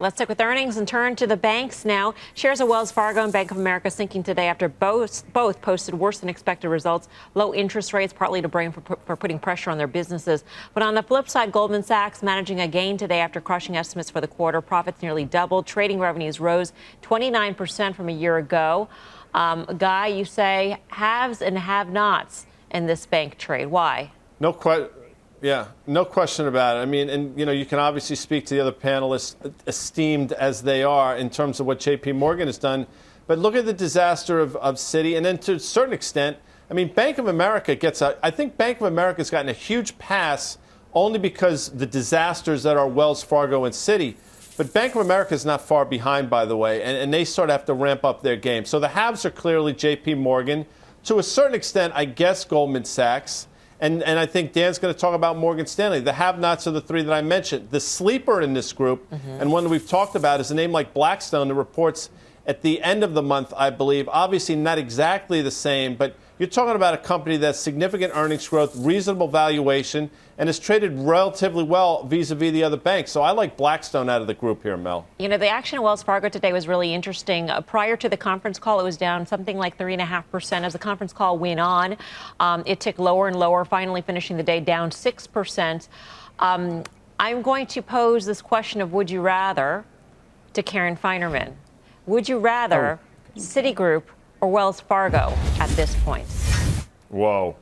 Let's stick with earnings and turn to the banks now. Shares of Wells Fargo and Bank of America sinking today after both posted worse than expected results. Low interest rates, partly to blame for putting pressure on their businesses. But on the flip side, Goldman Sachs managing a gain today after crushing estimates for the quarter. Profits nearly doubled. Trading revenues rose 29% from a year ago. Guy, you say haves and have-nots in this bank trade. Why? No question about it. I mean, and you can obviously speak to the other panelists, esteemed as they are, in terms of what J.P. Morgan has done. But look at the disaster of Citi, and then to a certain extent, I mean, Bank of America I think Bank of America has gotten a huge pass only because the disasters that are Wells Fargo and Citi. But Bank of America is not far behind, by the way, and they sort of have to ramp up their game. So the haves are clearly J.P. Morgan. To a certain extent, I guess Goldman Sachs. And I think Dan's going to talk about Morgan Stanley. The have-nots are the three that I mentioned. The sleeper in this group, and one that we've talked about, is a name like Blackstone that reports at the end of the month, I believe. Obviously not exactly the same, but you're talking about a company that's significant earnings growth, reasonable valuation, and has traded relatively well vis-a-vis the other banks. So I like Blackstone out of the group here, Mel. The action at Wells Fargo today was really interesting. Prior to the conference call, it was down something like 3.5%. As the conference call went on, it ticked lower and lower, finally finishing the day down 6%. I'm going to pose this question of would you rather to Karen Feinerman. Would you rather Citigroup or Wells Fargo at this point? Whoa.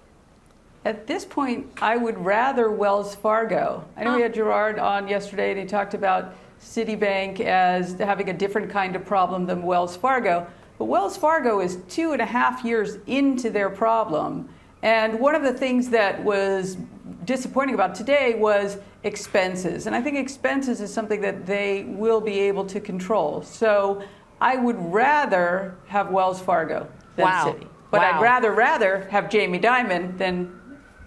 At this point, I would rather Wells Fargo. I know we had Gerard on yesterday, and he talked about Citibank as having a different kind of problem than Wells Fargo. But Wells Fargo is 2.5 years into their problem. And one of the things that was disappointing about today was expenses. And I think expenses is something that they will be able to control. So I would rather have Wells Fargo than Citi. But I'd rather have Jamie Dimon than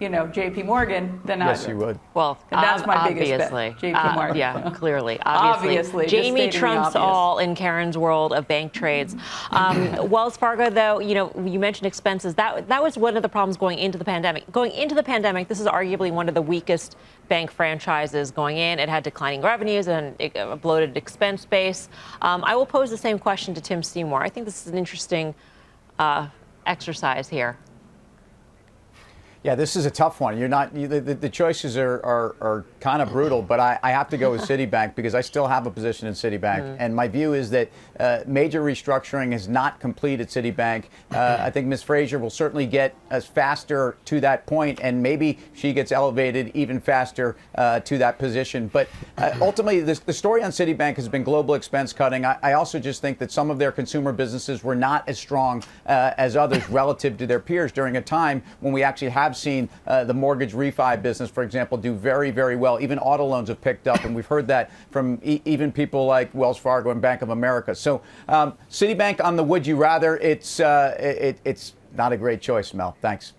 J.P. Morgan than Yes, either. you would. Well, and that's my biggest bet, J.P. Morgan. Yeah, clearly. Obviously. Jamie trumps all in Karen's world of bank trades. Wells Fargo, though, you mentioned expenses. That was one of the problems going into the pandemic. Going into the pandemic, this is arguably one of the weakest bank franchises going in. It had declining revenues and a bloated expense base. I will pose the same question to Tim Seymour. I think this is an interesting exercise here. Yeah, this is a tough one. The choices are kind of brutal, but I have to go with Citibank because I still have a position in Citibank. And my view is that major restructuring is not complete at Citibank. I think Ms. Fraser will certainly get us faster to that point, and maybe she gets elevated even faster to that position. But ultimately, the story on Citibank has been global expense cutting. I also just think that some of their consumer businesses were not as strong as others relative to their peers during a time when we actually have seen the mortgage refi business, for example, do very, very well. Even auto loans have picked up, and we've heard that from even people like Wells Fargo and Bank of America. So Citibank on the would you rather, it's not a great choice, Mel. Thanks.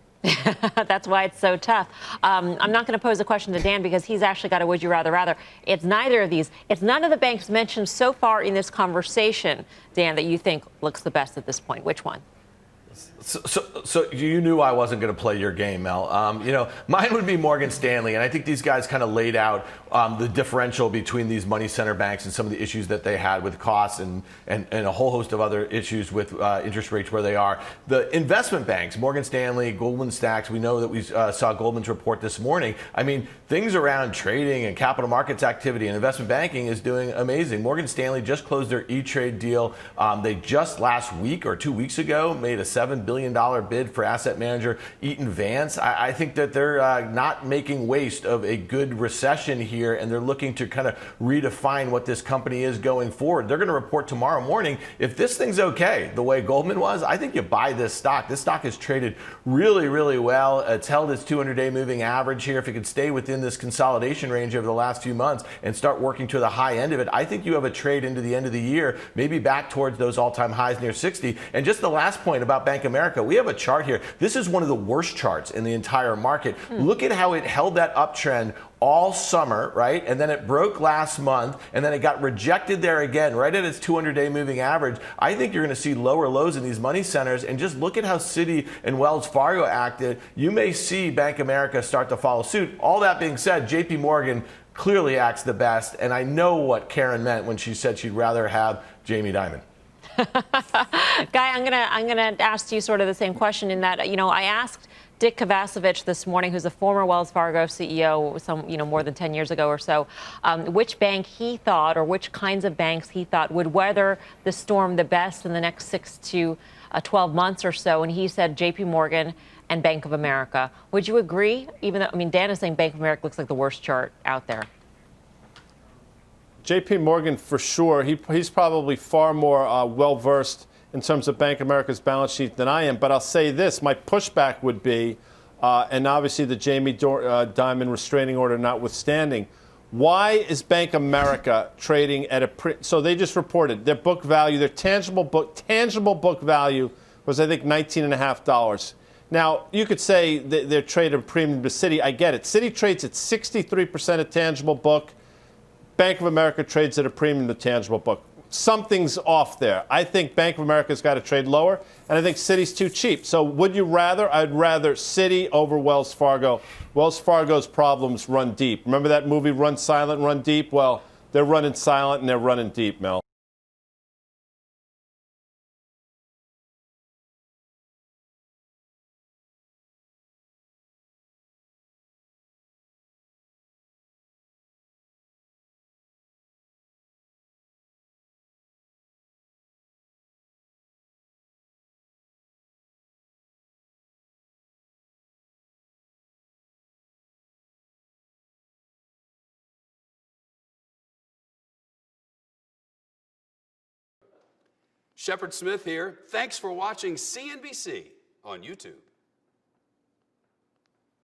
That's why it's so tough. I'm not going to pose a question to Dan because he's actually got a would you rather. It's neither of these. It's none of the banks mentioned so far in this conversation, Dan, that you think looks the best at this point. Which one? So you knew I wasn't going to play your game, Mel. Mine would be Morgan Stanley, and I think these guys kind of laid out the differential between these money center banks and some of the issues that they had with costs and a whole host of other issues with interest rates where they are. The investment banks, Morgan Stanley, Goldman Sachs, we know that we saw Goldman's report this morning. I mean, things around trading and capital markets activity and investment banking is doing amazing. Morgan Stanley just closed their E-Trade deal. They just last week or 2 weeks ago made a $7 billion bid for asset manager Eaton Vance. I think that they're not making waste of a good recession here, and they're looking to kind of redefine what this company is going forward. They're going to report tomorrow morning. If this thing's okay, the way Goldman was, I think you buy this stock. This stock has traded really, really well. It's held its 200-day moving average here. If it could stay within this consolidation range over the last few months and start working to the high end of it, I think you have a trade into the end of the year, maybe back towards those all-time highs near 60. And just the last point about Bank of America, we have a chart here. This is one of the worst charts in the entire market. Look at how it held that uptrend all summer, right? And then it broke last month, and then it got rejected there again, right at its 200-day moving average. I think you're going to see lower lows in these money centers, and just look at how Citi and Wells Fargo acted. You may see Bank of America start to follow suit. All that being said, J.P. Morgan clearly acts the best. And I know what Karen meant when she said she'd rather have Jamie Dimon. Guy, I'm gonna ask you sort of the same question in that, I asked Dick Kovacevic this morning, who's a former Wells Fargo CEO, more than 10 years ago or so, which bank he thought, or which kinds of banks he thought would weather the storm the best in the next 6 to 12 months or so. And he said JP Morgan and Bank of America. Would you agree? Even though, Dan is saying Bank of America looks like the worst chart out there. JP Morgan, for sure. He's probably far more well-versed in terms of Bank of America's balance sheet than I am. But I'll say this, my pushback would be, and obviously the Jamie Dimon restraining order notwithstanding, why is Bank of America trading at so they just reported their book value, their tangible book value was, I think, $19.50. Now, you could say they're trading a premium to Citi. I get it. Citi trades at 63% of tangible book. Bank of America trades at a premium to tangible book. Something's off there. I think Bank of America's got to trade lower, and I think Citi's too cheap. So would you rather? I'd rather Citi over Wells Fargo. Wells Fargo's problems run deep. Remember that movie, Run Silent, Run Deep? Well, they're running silent and they're running deep, Mel. Shepard Smith here. Thanks for watching CNBC on YouTube.